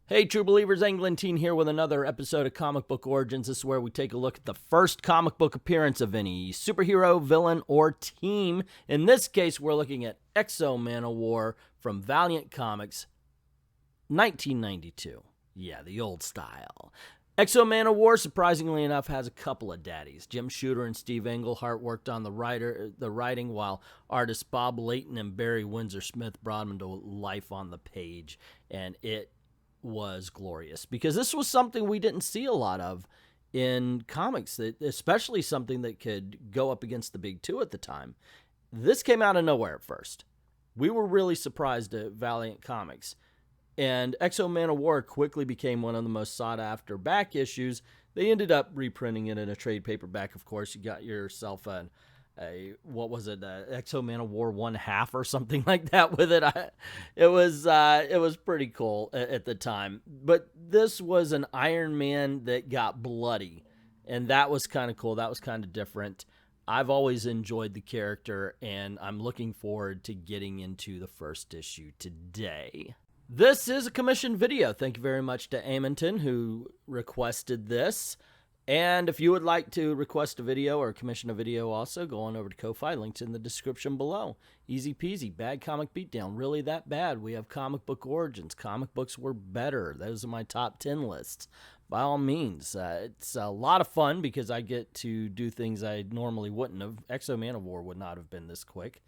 Hey, true believers, Anglantine here with another episode of Comic Book Origins. This is where we take a look at the first comic book appearance of any superhero, villain, or team. In this case, we're looking at X-O-Manowar from Valiant Comics, 1992. Yeah, the old style. X-O-Manowar, surprisingly enough, has a couple of daddies. Jim Shooter and Steve Englehart worked on the writing, while artists Bob Layton and Barry Windsor-Smith brought them to life on the page, and it was glorious because this was something we didn't see a lot of in comics, especially something that could go up against the big two at the time. This came out of nowhere at first. We were really surprised at Valiant Comics, and X-O-Manowar quickly became one of the most sought after back issues. They ended up reprinting it in a trade paperback. Of course, you got yourself what was it, X-O-Manowar 1/2 or something like that with it. It was pretty cool at the time. But this was an Iron Man that got bloody, and that was kind of cool. That was kind of different. I've always enjoyed the character, and I'm looking forward to getting into the first issue today. This is a commissioned video. Thank you very much to Amonton who requested this. And if you would like to request a video or commission a video also, go on over to Ko-Fi. Links in the description below. Easy peasy. Bad Comic Beatdown. Really that bad? We have Comic Book Origins. Comic books were better. Those are my top 10 lists. By all means, it's a lot of fun because I get to do things I normally wouldn't have. X-O-Manowar would not have been this quick.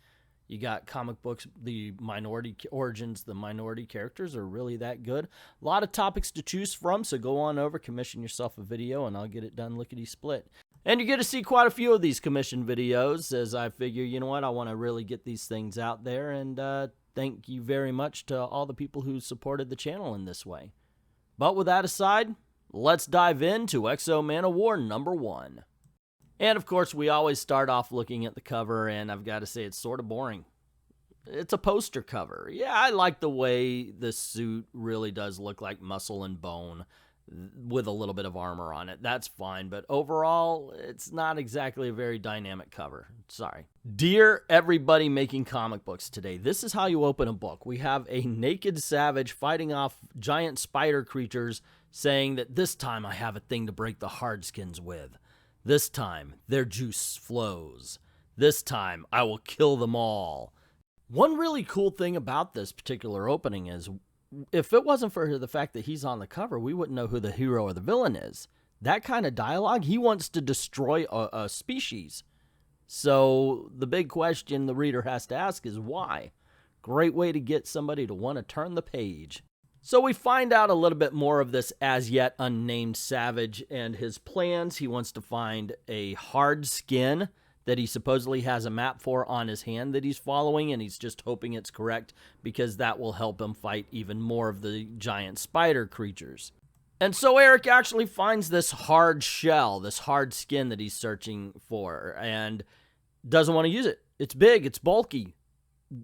You got comic books, the minority origins, the minority characters are really that good. A lot of topics to choose from, so go on over, commission yourself a video, and I'll get it done lickety-split. And you get to see quite a few of these commissioned videos, as I figure, you know what, I want to really get these things out there, and thank you very much to all the people who supported the channel in this way. But with that aside, let's dive into X-O-Manowar number 1. And, of course, we always start off looking at the cover, and I've got to say it's sort of boring. It's a poster cover. Yeah, I like the way the suit really does look like muscle and bone with a little bit of armor on it. That's fine, but overall, it's not exactly a very dynamic cover. Sorry. Dear everybody making comic books today, this is how you open a book. We have a naked savage fighting off giant spider creatures saying that this time I have a thing to break the hardskins with. This time, their juice flows. This time, I will kill them all. One really cool thing about this particular opening is, if it wasn't for the fact that he's on the cover, we wouldn't know who the hero or the villain is. That kind of dialogue, he wants to destroy a species. So, the big question the reader has to ask is why? Great way to get somebody to want to turn the page. So we find out a little bit more of this as yet unnamed savage and his plans. He wants to find a hard skin that he supposedly has a map for on his hand that he's following, and he's just hoping it's correct because that will help him fight even more of the giant spider creatures. And so Eric actually finds this hard shell, this hard skin that he's searching for, and doesn't want to use it. It's big, it's bulky.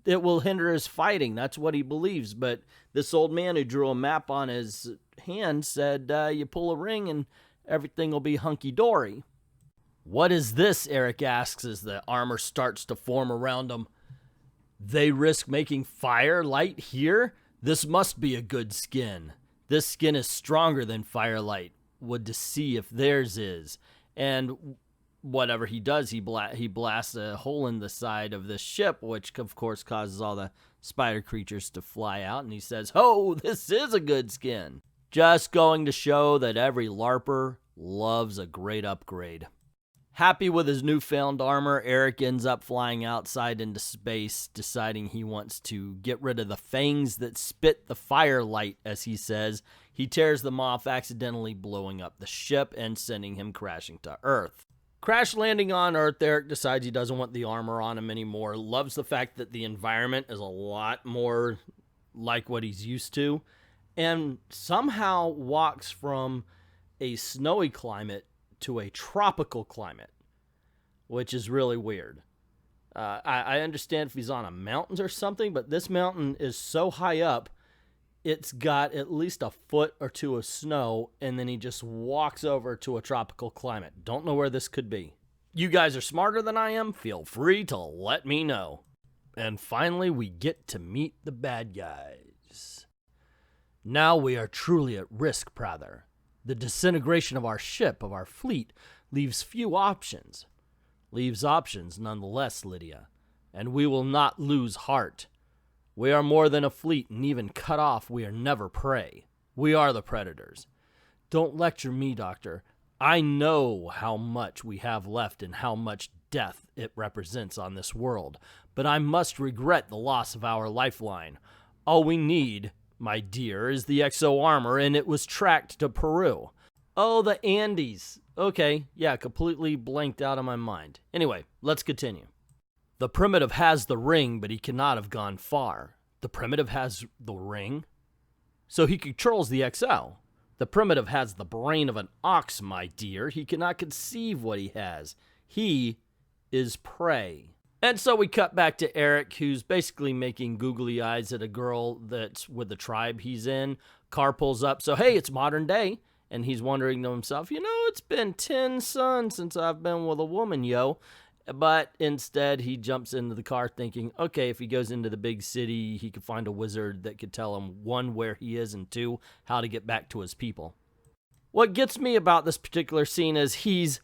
It will hinder his fighting. That's what he believes. But this old man who drew a map on his hand said, you pull a ring and everything will be hunky-dory. What is this? Eric asks as the armor starts to form around him. They risk making firelight here? This must be a good skin. This skin is stronger than firelight. Would to see if theirs is. And whatever he does, he blasts a hole in the side of this ship, which of course causes all the spider creatures to fly out, and he says, "Oh, this is a good skin." Just going to show that every LARPer loves a great upgrade. Happy with his newfound armor, Eric ends up flying outside into space, deciding he wants to get rid of the fangs that spit the firelight, as he says. He tears them off, accidentally blowing up the ship and sending him crashing to Earth. Crash landing on Earth, Eric decides he doesn't want the armor on him anymore, loves the fact that the environment is a lot more like what he's used to, and somehow walks from a snowy climate to a tropical climate, which is really weird. I understand if he's on a mountain or something, but this mountain is so high up, it's got at least a foot or two of snow, and then he just walks over to a tropical climate. Don't know where this could be. You guys are smarter than I am? Feel free to let me know. And finally, we get to meet the bad guys. Now we are truly at risk, brother. The disintegration of our ship, of our fleet, leaves few options. Leaves options nonetheless, Lydia. And we will not lose heart. We are more than a fleet, and even cut off, we are never prey. We are the predators. Don't lecture me, Doctor. I know how much we have left and how much death it represents on this world, but I must regret the loss of our lifeline. All we need, my dear, is the exo armor, and it was tracked to Peru. Oh, the Andes. Okay, yeah, completely blanked out of my mind. Anyway, let's continue. The primitive has the ring, but he cannot have gone far. The primitive has the ring? So he controls the XL. The primitive has the brain of an ox, my dear. He cannot conceive what he has. He is prey. And so we cut back to Eric, who's basically making googly eyes at a girl that's with the tribe he's in. Car pulls up, so hey, it's modern day. And he's wondering to himself, it's been 10 suns since I've been with a woman, yo. But instead, he jumps into the car thinking, okay, if he goes into the big city, he could find a wizard that could tell him, 1, where he is, and 2, how to get back to his people. What gets me about this particular scene is he's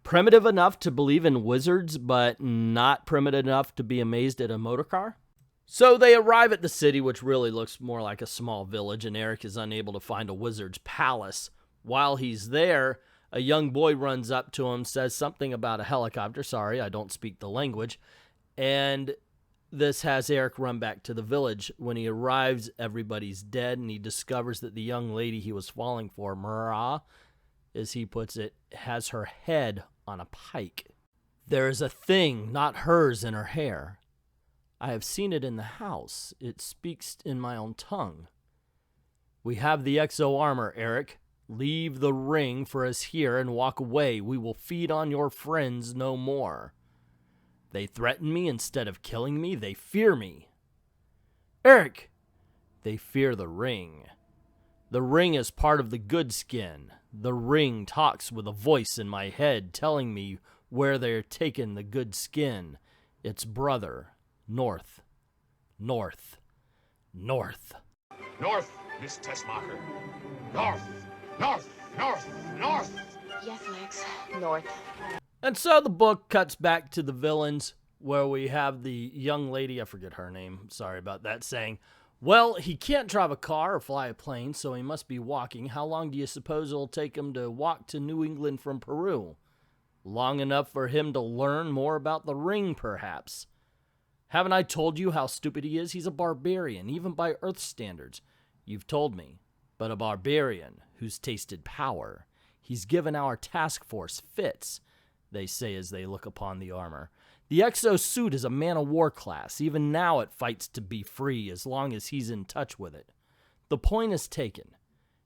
primitive enough to believe in wizards, but not primitive enough to be amazed at a motor car. So they arrive at the city, which really looks more like a small village, and Eric is unable to find a wizard's palace. While he's there, a young boy runs up to him, says something about a helicopter. Sorry, I don't speak the language. And this has Eric run back to the village. When he arrives, everybody's dead, and he discovers that the young lady he was falling for, Mara, as he puts it, has her head on a pike. There is a thing, not hers, in her hair. I have seen it in the house. It speaks in my own tongue. We have the exo armor, Eric. Leave the ring for us here and walk away. We will feed on your friends no more. They threaten me instead of killing me. They fear me. Eric! They fear the ring. The ring is part of the good skin. The ring talks with a voice in my head telling me where they're taking the good skin. Its brother, North. North. North. North, Miss Tessmacher. North. North, north, north. Yes, Lex. North. And so the book cuts back to the villains, where we have the young lady, I forget her name, sorry about that, saying, well, he can't drive a car or fly a plane, so he must be walking. How long do you suppose it'll take him to walk to New England from Peru? Long enough for him to learn more about the ring, perhaps. Haven't I told you how stupid he is? He's a barbarian, even by Earth standards. You've told me. But a barbarian who's tasted power. He's given our task force fits, they say as they look upon the armor. The exo suit is a man-of-war class. Even now it fights to be free as long as he's in touch with it. The point is taken,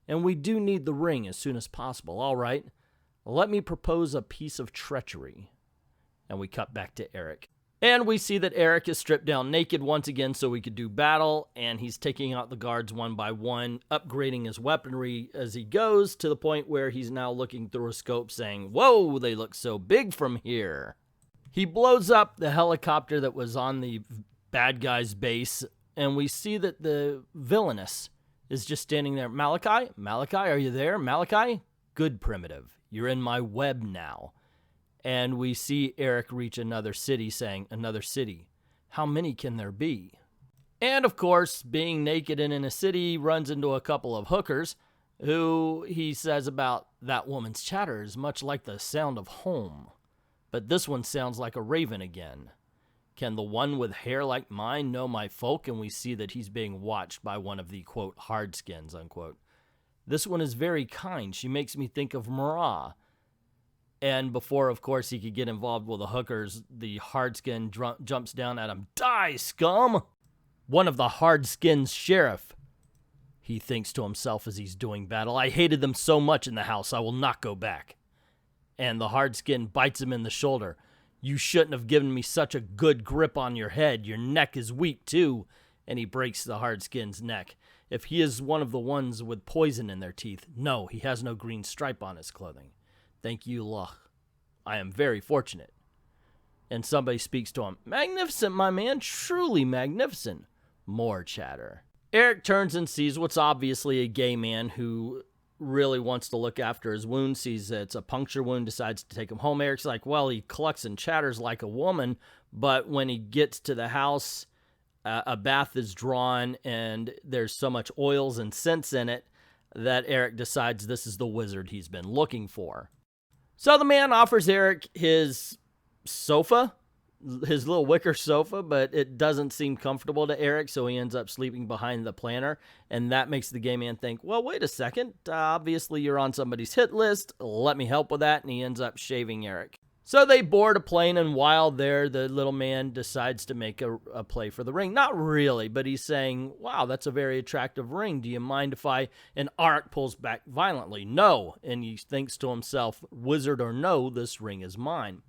and we do need the ring as soon as possible. All right, let me propose a piece of treachery. And we cut back to Eric. And we see that Eric is stripped down naked once again so we could do battle, and he's taking out the guards one by one, upgrading his weaponry as he goes, to the point where he's now looking through a scope saying, whoa, they look so big from here. He blows up the helicopter that was on the bad guy's base, and we see that the villainess is just standing there. Malachi? Malachi, are you there? Malachi? Good, Primitive. You're in my web now. And we see Eric reach another city saying, another city. How many can there be? And of course, being naked and in a city, he runs into a couple of hookers who he says about that woman's chatter is much like the sound of home. But this one sounds like a raven again. Can the one with hair like mine know my folk? And we see that he's being watched by one of the, quote, hardskins, unquote. This one is very kind. She makes me think of Marat. And before, of course, he could get involved with the hookers, the hardskin jumps down at him. Die, scum! One of the hardskins' sheriff. He thinks to himself as he's doing battle, I hated them so much in the house, I will not go back. And the hardskin bites him in the shoulder. You shouldn't have given me such a good grip on your head. Your neck is weak, too. And he breaks the hardskin's neck. If he is one of the ones with poison in their teeth, no, he has no green stripe on his clothing. Thank you, Loch. I am very fortunate. And somebody speaks to him. Magnificent, my man. Truly magnificent. More chatter. Eric turns and sees what's obviously a gay man who really wants to look after his wound, sees that it's a puncture wound, decides to take him home. Eric's like, well, he clucks and chatters like a woman, but when he gets to the house, a bath is drawn, and there's so much oils and scents in it that Eric decides this is the wizard he's been looking for. So the man offers Eric his sofa, his little wicker sofa, but it doesn't seem comfortable to Eric, so he ends up sleeping behind the planter, and that makes the gay man think, well, wait a second, obviously you're on somebody's hit list, let me help with that, and he ends up shaving Eric. So they board a plane, and while there, the little man decides to make a play for the ring. Not really, but he's saying, wow, that's a very attractive ring. Do you mind if and Arik pulls back violently. No, and he thinks to himself, wizard or no, this ring is mine.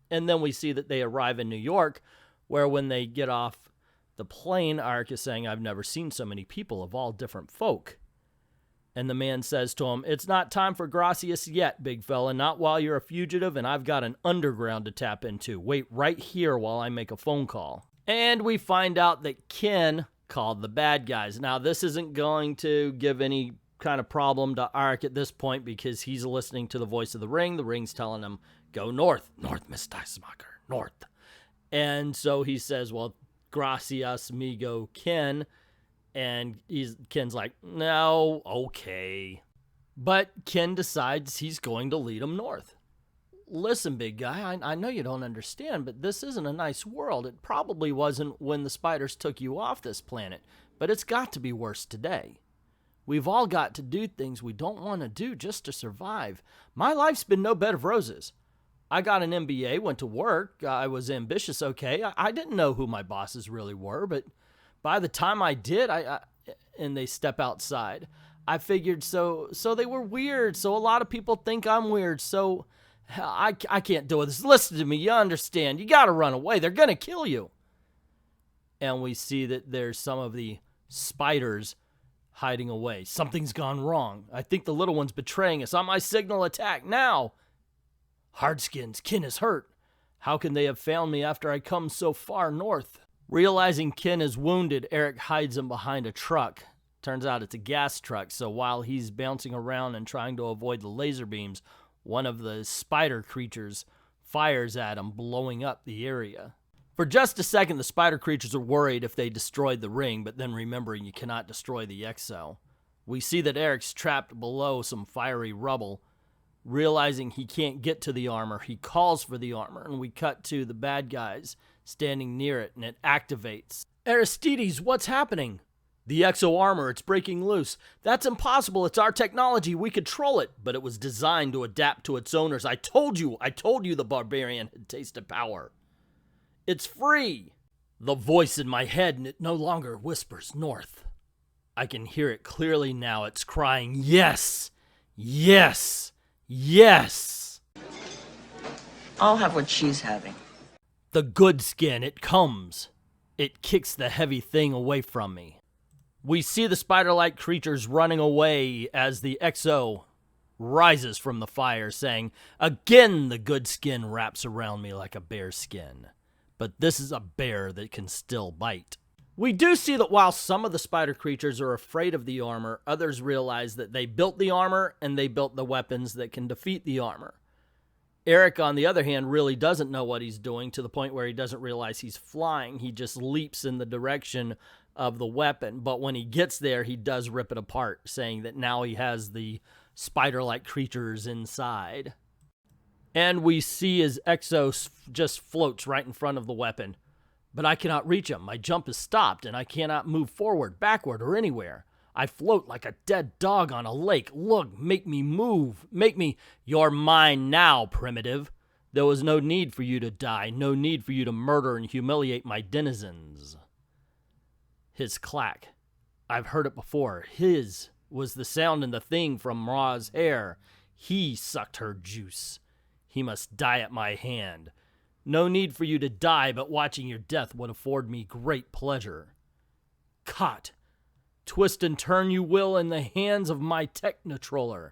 And then we see that they arrive in New York, where when they get off the plane, Arik is saying, I've never seen so many people of all different folk. And the man says to him, it's not time for gracias yet, big fella, not while you're a fugitive and I've got an underground to tap into. Wait right here while I make a phone call. And we find out that Ken called the bad guys. Now, this isn't going to give any kind of problem to Arik at this point because he's listening to the voice of the ring. The ring's telling him, go north, Miss Teismacher, north. And so he says, well, gracias, amigo Ken. And Ken's like, no, okay. But Ken decides he's going to lead him north. Listen, big guy, I know you don't understand, but this isn't a nice world. It probably wasn't when the spiders took you off this planet, but it's got to be worse today. We've all got to do things we don't want to do just to survive. My life's been no bed of roses. I got an MBA, went to work, I was ambitious, okay. I didn't know who my bosses really were, but by the time I did, and they step outside, I figured so they were weird, so a lot of people think I'm weird, so I can't do this. Listen to me, you understand. You got to run away. They're going to kill you. And we see that there's some of the spiders hiding away. Something's gone wrong. I think the little one's betraying us. On my signal, attack now. Hardskins, Ken is hurt. How can they have found me after I come so far north? Realizing Ken is wounded, Eric hides him behind a truck. Turns out it's a gas truck, so while he's bouncing around and trying to avoid the laser beams, one of the spider creatures fires at him, blowing up the area. For just a second, the spider creatures are worried if they destroyed the ring, but then remembering you cannot destroy the exo. We see that Eric's trapped below some fiery rubble. Realizing he can't get to the armor, he calls for the armor, and we cut to the bad guys standing near it, and it activates. Aristides, what's happening? The exo armor, it's breaking loose. That's impossible, it's our technology, we control it, but it was designed to adapt to its owners. I told you the barbarian had tasted power. It's free. The voice in my head, and it no longer whispers north. I can hear it clearly now, it's crying, yes, yes, yes. I'll have what she's having. The good skin, it comes. It kicks the heavy thing away from me. We see the spider-like creatures running away as the XO rises from the fire, saying, again the good skin wraps around me like a bear skin. But this is a bear that can still bite. We do see that while some of the spider creatures are afraid of the armor, others realize that they built the armor and they built the weapons that can defeat the armor. Eric, on the other hand, really doesn't know what he's doing to the point where he doesn't realize he's flying. He just leaps in the direction of the weapon. But when he gets there, he does rip it apart, saying that now he has the spider-like creatures inside. And we see his exo just floats right in front of the weapon. But I cannot reach him. My jump is stopped, and I cannot move forward, backward, or anywhere. I float like a dead dog on a lake. Look, make me move. Make me... You're mine now, primitive. There was no need for you to die. No need for you to murder and humiliate my denizens. His clack. I've heard it before. His was the sound in the thing from Ra's hair. He sucked her juice. He must die at my hand. No need for you to die, but watching your death would afford me great pleasure. Caught. Twist and turn you will in the hands of my Technotroller.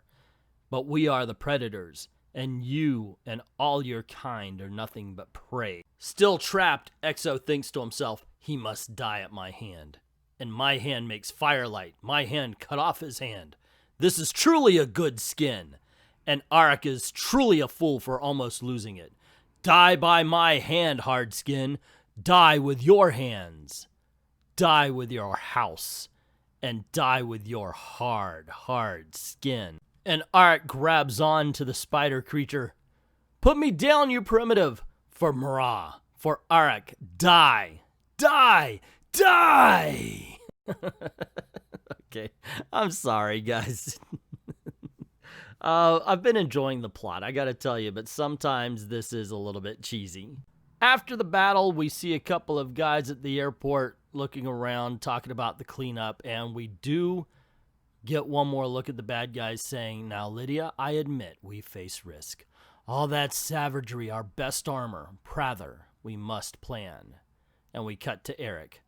But we are the predators, and you and all your kind are nothing but prey. Still trapped, Exo thinks to himself, he must die at my hand. and my hand makes firelight. My hand cut off his hand. This is truly a good skin, and Arik is truly a fool for almost losing it. Die by my hand, hard skin. Die with your hands. Die with your house. And die with your hard, hard skin. And Arik grabs on to the spider creature. Put me down, you primitive. For Mara. For Arik. Die. Die. Die. Okay. I'm sorry, guys. I've been enjoying the plot, I gotta tell you, but sometimes this is a little bit cheesy. After the battle, we see a couple of guys at the airport looking around, talking about the cleanup, and we do get one more look at the bad guys saying, now, Lydia, I admit we face risk. All that savagery, our best armor, Prather, we must plan. And we cut to Eric.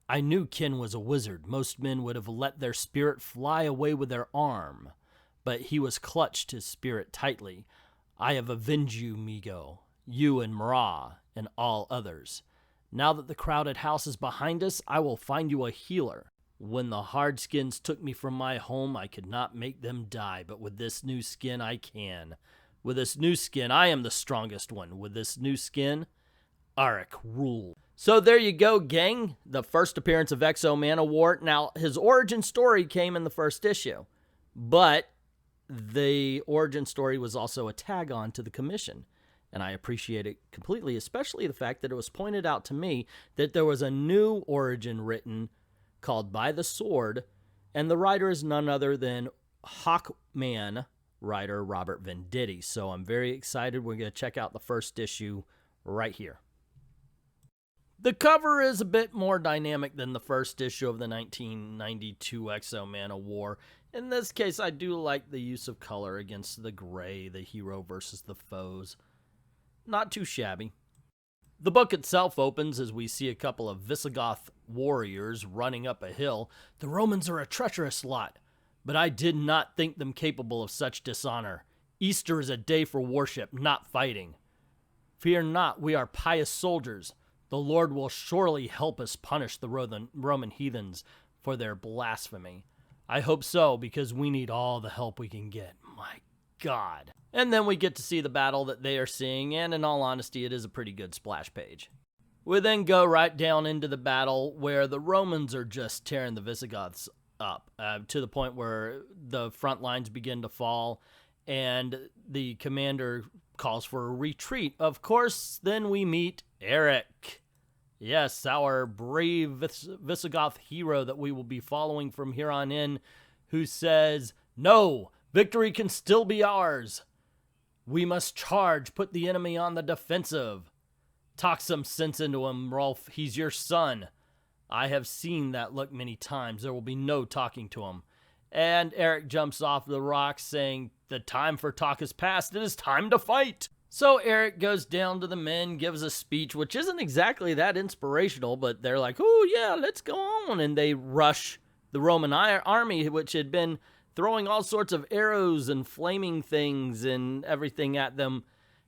I knew Ken was a wizard. Most men would have let their spirit fly away with their arm. But he was clutched his spirit tightly. I have avenged you, Migo, you and Mara, and all others. Now that the crowded house is behind us, I will find you a healer. When the hardskins took me from my home, I could not make them die, but with this new skin, I can. With this new skin, I am the strongest one. With this new skin, Arik rule. So there you go, gang. The first appearance of Exo Man-O-War. Now, his origin story came in the first issue, but the origin story was also a tag-on to the commission, and I appreciate it completely, especially the fact that it was pointed out to me that there was a new origin written called By the Sword, and the writer is none other than Hawkman writer Robert Venditti. So I'm very excited. We're going to check out the first issue right here. The cover is a bit more dynamic than the first issue of the 1992 Exo Man-O-War. In this case, I do like the use of color against the gray, the hero versus the foes. Not too shabby. The book itself opens as we see a couple of Visigoth warriors running up a hill. The Romans are a treacherous lot, but I did not think them capable of such dishonor. Easter is a day for worship, not fighting. Fear not, we are pious soldiers. The Lord will surely help us punish the Roman heathens for their blasphemy. I hope so, because we need all the help we can get. My God. And then we get to see the battle that they are seeing, and in all honesty, it is a pretty good splash page. We then go right down into the battle where the Romans are just tearing the Visigoths up to the point where the front lines begin to fall, and the commander calls for a retreat. Of course, then we meet Eric. Yes, our brave Visigoth hero that we will be following from here on in, who says, no, victory can still be ours. We must charge, put the enemy on the defensive. Talk some sense into him, Rolf. He's your son. I have seen that look many times. There will be no talking to him. And Eric jumps off the rocks saying, the time for talk is past. It is time to fight. So Eric goes down to the men, gives a speech, which isn't exactly that inspirational, but they're like, oh yeah, let's go on. And they rush the Roman army, which had been throwing all sorts of arrows and flaming things and everything at them.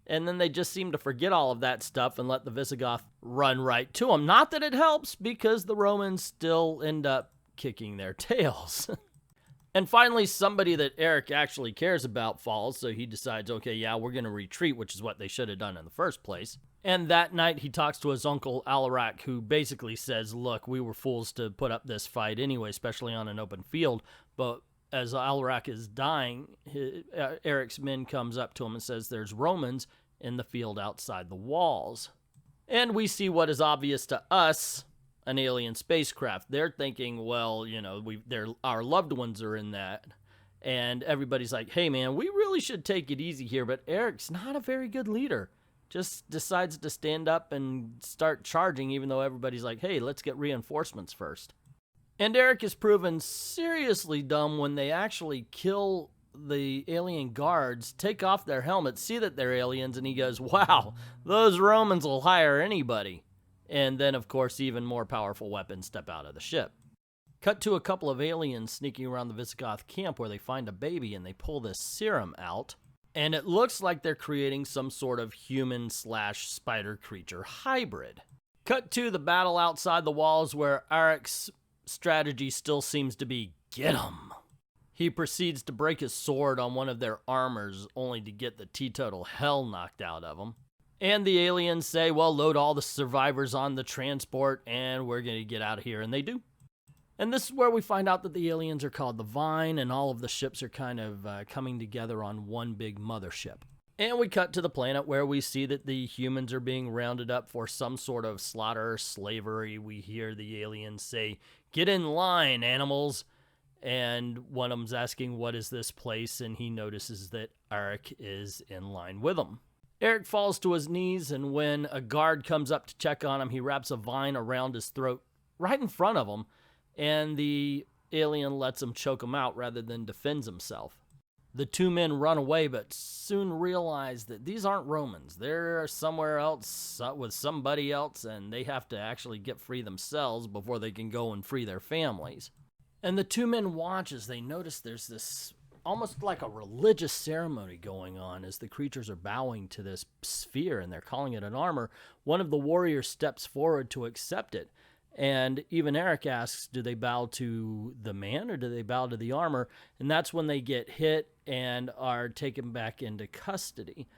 And then they just seem to forget all of that stuff and let the Visigoth run right to them. Not that it helps, because the Romans still end up kicking their tails. And finally, somebody that Eric actually cares about falls, so he decides, okay, yeah, we're going to retreat, which is what they should have done in the first place. And that night, he talks to his uncle, Alarak, who basically says, look, we were fools to put up this fight anyway, especially on an open field. But as Alarak is dying, Eric's men comes up to him and says, there's Romans in the field outside the walls. And we see what is obvious to us, an alien spacecraft. They're thinking, well, you know, our loved ones are in that. And everybody's like, hey, man, we really should take it easy here. But Eric's not a very good leader. Just decides to stand up and start charging, even though everybody's like, hey, let's get reinforcements first. And Eric is proven seriously dumb when they actually kill the alien guards, take off their helmets, see that they're aliens, and he goes, wow, those Romans will hire anybody. And then, of course, even more powerful weapons step out of the ship. Cut to a couple of aliens sneaking around the Visigoth camp where they find a baby and they pull this serum out. And it looks like they're creating some sort of human/spider creature hybrid. Cut to the battle outside the walls where Eric's strategy still seems to be, get 'em. He proceeds to break his sword on one of their armors, only to get the teetotal hell knocked out of him. And the aliens say, well, load all the survivors on the transport, and we're going to get out of here, and they do. And this is where we find out that the aliens are called the Vine, and all of the ships are kind of coming together on one big mothership. And we cut to the planet where we see that the humans are being rounded up for some sort of slaughter or slavery. We hear the aliens say, get in line, animals. And one of them's asking, what is this place? And he notices that Eric is in line with him. Eric falls to his knees, and when a guard comes up to check on him, he wraps a vine around his throat right in front of him, and the alien lets him choke him out rather than defends himself. The two men run away, but soon realize that these aren't Romans. They're somewhere else with somebody else, and they have to actually get free themselves before they can go and free their families. And the two men watch as they notice there's this almost like a religious ceremony going on as the creatures are bowing to this sphere, and they're calling it an armor. One of the warriors steps forward to accept it. And even Eric asks, do they bow to the man or do they bow to the armor? And that's when they get hit and are taken back into custody.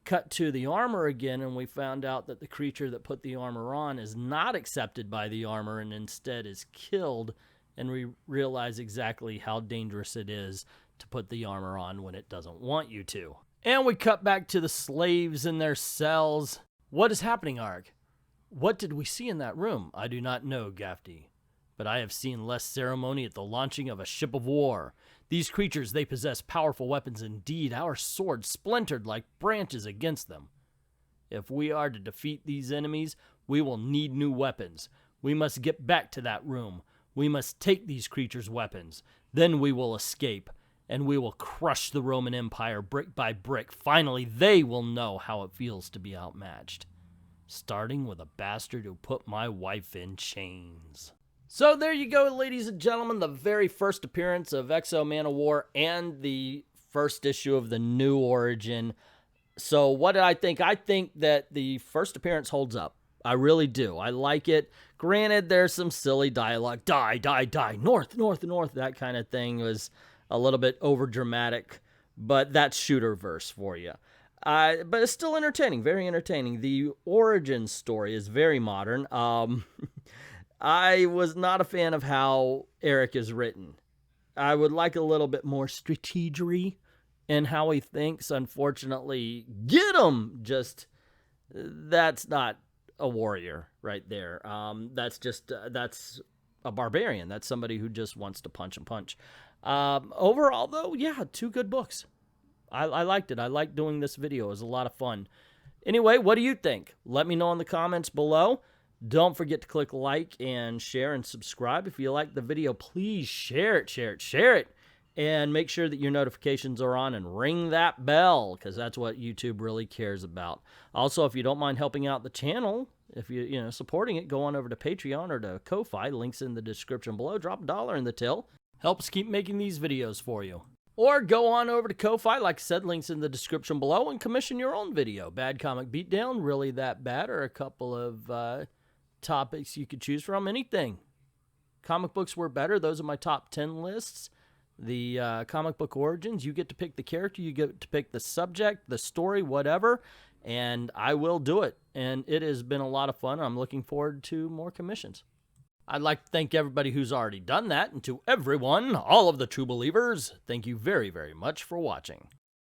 Cut to the armor again, and we found out that the creature that put the armor on is not accepted by the armor and instead is killed. And we realize exactly how dangerous it is to put the armor on when it doesn't want you to. And we cut back to the slaves in their cells. What is happening, Arg? What did we see in that room? I do not know, Gafty, but I have seen less ceremony at the launching of a ship of war. These creatures, they possess powerful weapons indeed. Our swords splintered like branches against them. If we are to defeat these enemies, we will need new weapons. We must get back to that room. We must take these creatures' weapons. Then we will escape, and we will crush the Roman Empire brick by brick. Finally, they will know how it feels to be outmatched. Starting with a bastard who put my wife in chains. So there you go, ladies and gentlemen, the very first appearance of X-O Man-O-War and the first issue of the new Origin. So what did I think? I think that the first appearance holds up. I really do. I like it. Granted, there's some silly dialogue. Die, die, die. North, north, north. That kind of thing was a little bit over dramatic. But that's shooter verse for you. But it's still entertaining. Very entertaining. The origin story is very modern. I was not a fan of how Eric is written. I would like a little bit more strategery in how he thinks. Unfortunately, get him! Just, that's not a warrior right there. That's a barbarian. That's somebody who just wants to punch and punch. Overall, though, yeah, 2 good books. I liked it. I liked doing this video. It was a lot of fun. Anyway, what do you think? Let me know in the comments below. Don't forget to click like and share and subscribe. If you like the video, please share it, share it, share it. And make sure that your notifications are on and ring that bell, because that's what YouTube really cares about. Also, if you don't mind helping out the channel, if you supporting it, go on over to Patreon or to Ko-Fi. Links in the description below. Drop $1 in the till. Help us keep making these videos for you. Or go on over to Ko-Fi, like I said, links in the description below, and commission your own video. Bad Comic Beatdown, Really That Bad, or a couple of topics you could choose from. Anything. Comic books were better. Those are my top 10 lists. The comic book origins, you get to pick the character, you get to pick the subject, the story, whatever, and I will do it. And it has been a lot of fun. I'm looking forward to more commissions. I'd like to thank everybody who's already done that, and to everyone, all of the true believers, thank you very, very much for watching.